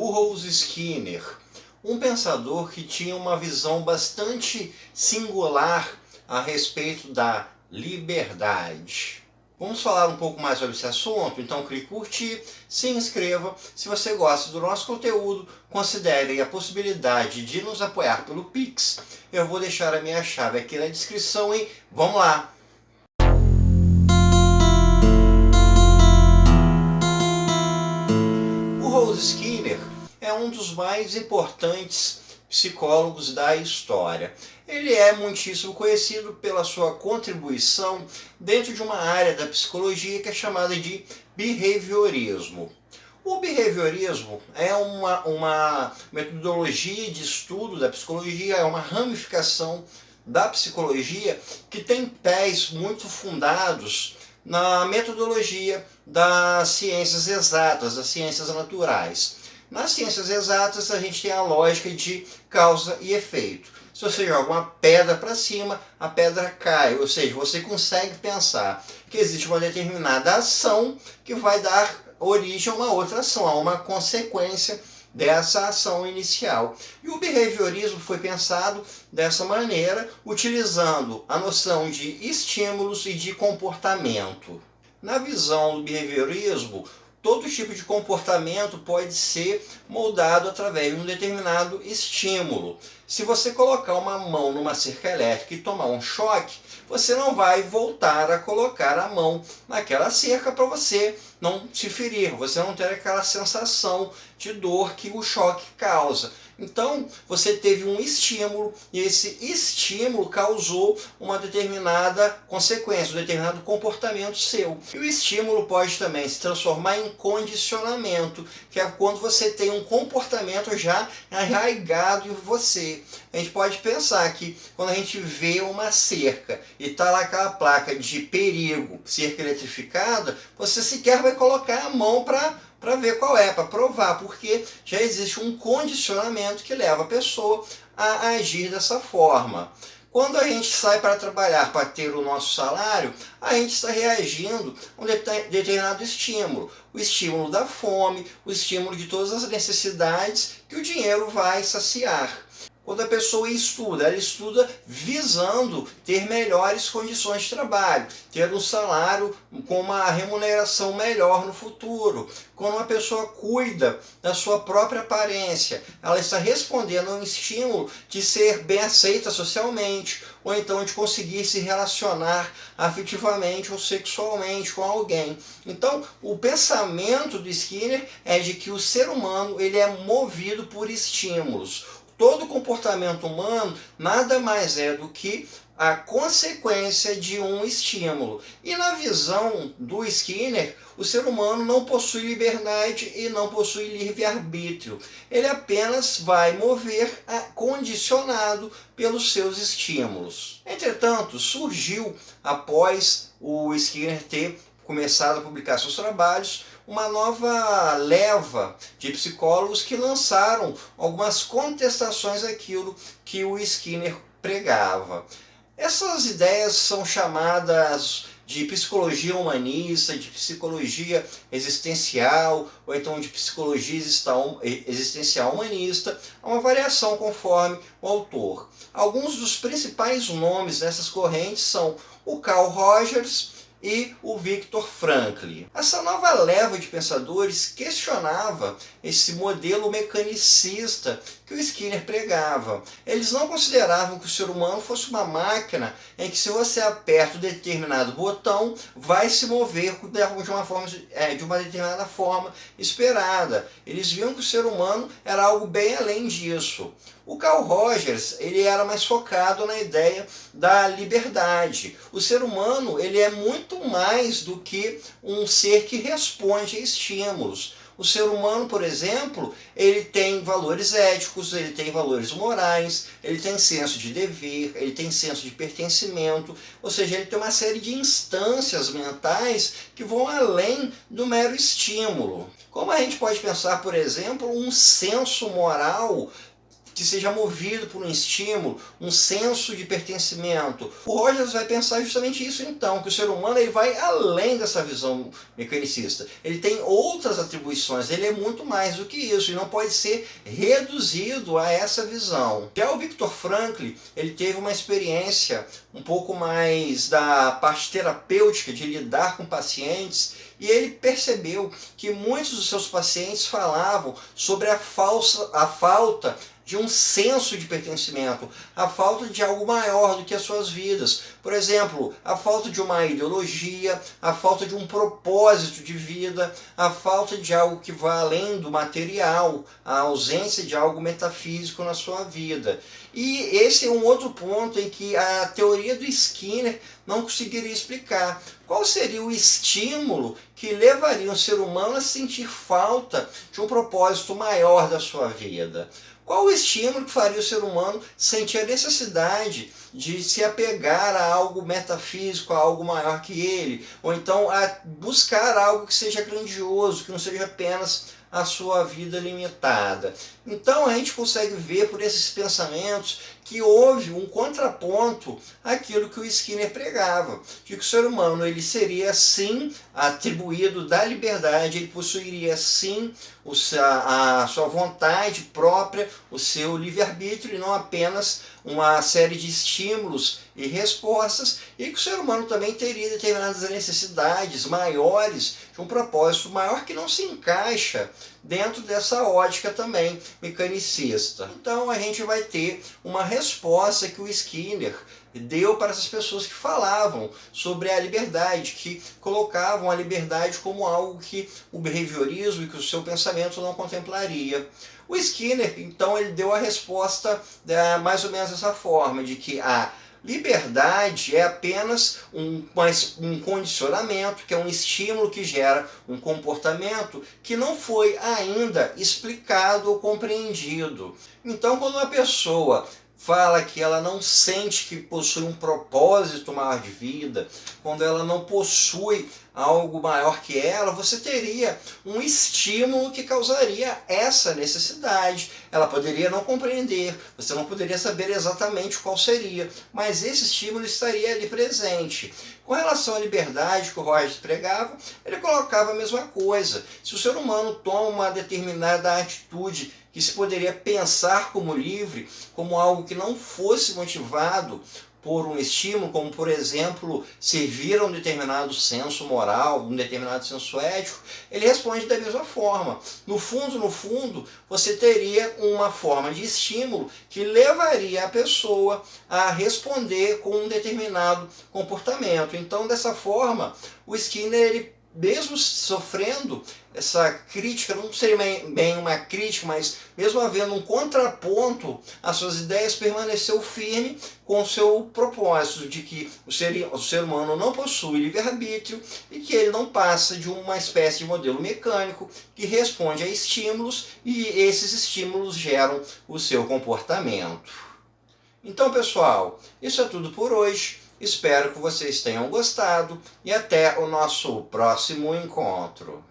Burroughs Skinner, um pensador que tinha uma visão bastante singular a respeito da liberdade. Vamos falar um pouco mais sobre esse assunto? Então clique em curtir, se inscreva. Se você gosta do nosso conteúdo, considere a possibilidade de nos apoiar pelo Pix. Eu vou deixar a minha chave aqui na descrição e vamos lá! Burroughs Skinner é um dos mais importantes psicólogos da história. Ele é muitíssimo conhecido pela sua contribuição dentro de uma área da psicologia que é chamada de behaviorismo. O behaviorismo é uma metodologia de estudo da psicologia, é uma ramificação da psicologia que tem pés muito fundados na metodologia das ciências exatas, das ciências naturais. Nas ciências exatas a gente tem a lógica de causa e efeito. Se você joga uma pedra para cima, a pedra cai, ou seja, você consegue pensar que existe uma determinada ação que vai dar origem a uma outra ação, a uma consequência dessa ação inicial. E o behaviorismo foi pensado dessa maneira, utilizando a noção de estímulos e de comportamento. Na visão do behaviorismo, todo tipo de comportamento pode ser moldado através de um determinado estímulo. Se você colocar uma mão numa cerca elétrica e tomar um choque, você não vai voltar a colocar a mão naquela cerca para você não se ferir, você não ter aquela sensação de dor que o choque causa. Então, você teve um estímulo e esse estímulo causou uma determinada consequência, um determinado comportamento seu. E o estímulo pode também se transformar em condicionamento, que é quando você tem um comportamento já arraigado em você. A gente pode pensar que quando a gente vê uma cerca e está lá aquela placa de perigo, cerca eletrificada, você sequer vai colocar a mão para ver qual é, para provar, porque já existe um condicionamento que leva a pessoa a agir dessa forma. Quando a gente sai para trabalhar para ter o nosso salário, a gente está reagindo a um determinado estímulo. O estímulo da fome, o estímulo de todas as necessidades que o dinheiro vai saciar. Quando a pessoa estuda, ela estuda visando ter melhores condições de trabalho, ter um salário com uma remuneração melhor no futuro. Quando uma pessoa cuida da sua própria aparência, ela está respondendo a um estímulo de ser bem aceita socialmente, ou então de conseguir se relacionar afetivamente ou sexualmente com alguém. Então, o pensamento do Skinner é de que o ser humano ele é movido por estímulos. Todo comportamento humano nada mais é do que a consequência de um estímulo. E na visão do Skinner, o ser humano não possui liberdade e não possui livre-arbítrio. Ele apenas vai mover condicionado pelos seus estímulos. Entretanto, surgiu, após o Skinner ter começado a publicar seus trabalhos, uma nova leva de psicólogos que lançaram algumas contestações àquilo que o Skinner pregava. Essas ideias são chamadas de psicologia humanista, de psicologia existencial, ou então de psicologia existencial humanista, uma variação conforme o autor. Alguns dos principais nomes dessas correntes são o Carl Rogers e o Viktor Frankl. Essa nova leva de pensadores questionava esse modelo mecanicista que o Skinner pregava. Eles não consideravam que o ser humano fosse uma máquina em que se você aperta um determinado botão, vai se mover de uma determinada forma esperada. Eles viam que o ser humano era algo bem além disso. O Carl Rogers ele era mais focado na ideia da liberdade. O ser humano ele é muito mais do que um ser que responde a estímulos. O ser humano, por exemplo, ele tem valores éticos, ele tem valores morais, ele tem senso de dever, ele tem senso de pertencimento, ou seja, ele tem uma série de instâncias mentais que vão além do mero estímulo. Como a gente pode pensar, por exemplo, um senso moral que seja movido por um estímulo, um senso de pertencimento. O Rogers vai pensar justamente isso então, que o ser humano ele vai além dessa visão mecanicista. Ele tem outras atribuições, ele é muito mais do que isso e não pode ser reduzido a essa visão. Já o Viktor Frankl, ele teve uma experiência um pouco mais da parte terapêutica de lidar com pacientes e ele percebeu que muitos dos seus pacientes falavam sobre a falta de um senso de pertencimento, a falta de algo maior do que as suas vidas. Por exemplo, a falta de uma ideologia, a falta de um propósito de vida, a falta de algo que vá além do material, a ausência de algo metafísico na sua vida. E esse é um outro ponto em que a teoria do Skinner não conseguiria explicar. Qual seria o estímulo que levaria um ser humano a sentir falta de um propósito maior da sua vida? Qual o estímulo que faria o ser humano sentir a necessidade de se apegar a algo metafísico, a algo maior que ele, ou então a buscar algo que seja grandioso, que não seja apenas a sua vida limitada? Então a gente consegue ver por esses pensamentos que houve um contraponto àquilo que o Skinner pregava, de que o ser humano ele seria sim atribuído da liberdade, ele possuiria sim a sua vontade própria, o seu livre-arbítrio e não apenas uma série de estímulos e respostas, e que o ser humano também teria determinadas necessidades maiores, de um propósito maior que não se encaixa dentro dessa ótica também mecanicista. Então a gente vai ter uma resposta que o Skinner deu para essas pessoas que falavam sobre a liberdade, que colocavam a liberdade como algo que o behaviorismo e que o seu pensamento não contemplaria. O Skinner, então, ele deu a resposta mais ou menos dessa forma, de que a liberdade é apenas um condicionamento, que é um estímulo que gera um comportamento que não foi ainda explicado ou compreendido. Então, quando uma pessoa fala que ela não sente que possui um propósito maior de vida, quando ela não possui algo maior que ela, você teria um estímulo que causaria essa necessidade. Ela poderia não compreender, você não poderia saber exatamente qual seria, mas esse estímulo estaria ali presente. Com relação à liberdade que o Rogers pregava, ele colocava a mesma coisa. Se o ser humano toma uma determinada atitude que se poderia pensar como livre, como algo que não fosse motivado por um estímulo, como por exemplo, servir a um determinado senso moral, um determinado senso ético, ele responde da mesma forma. No fundo, você teria uma forma de estímulo que levaria a pessoa a responder com um determinado comportamento. Então, dessa forma, o Skinner, ele, mesmo sofrendo essa crítica, não seria bem uma crítica, mas mesmo havendo um contraponto às suas ideias, permaneceu firme com o seu propósito de que o ser humano não possui livre-arbítrio e que ele não passa de uma espécie de modelo mecânico que responde a estímulos e esses estímulos geram o seu comportamento. Então, pessoal, isso é tudo por hoje. Espero que vocês tenham gostado e até o nosso próximo encontro.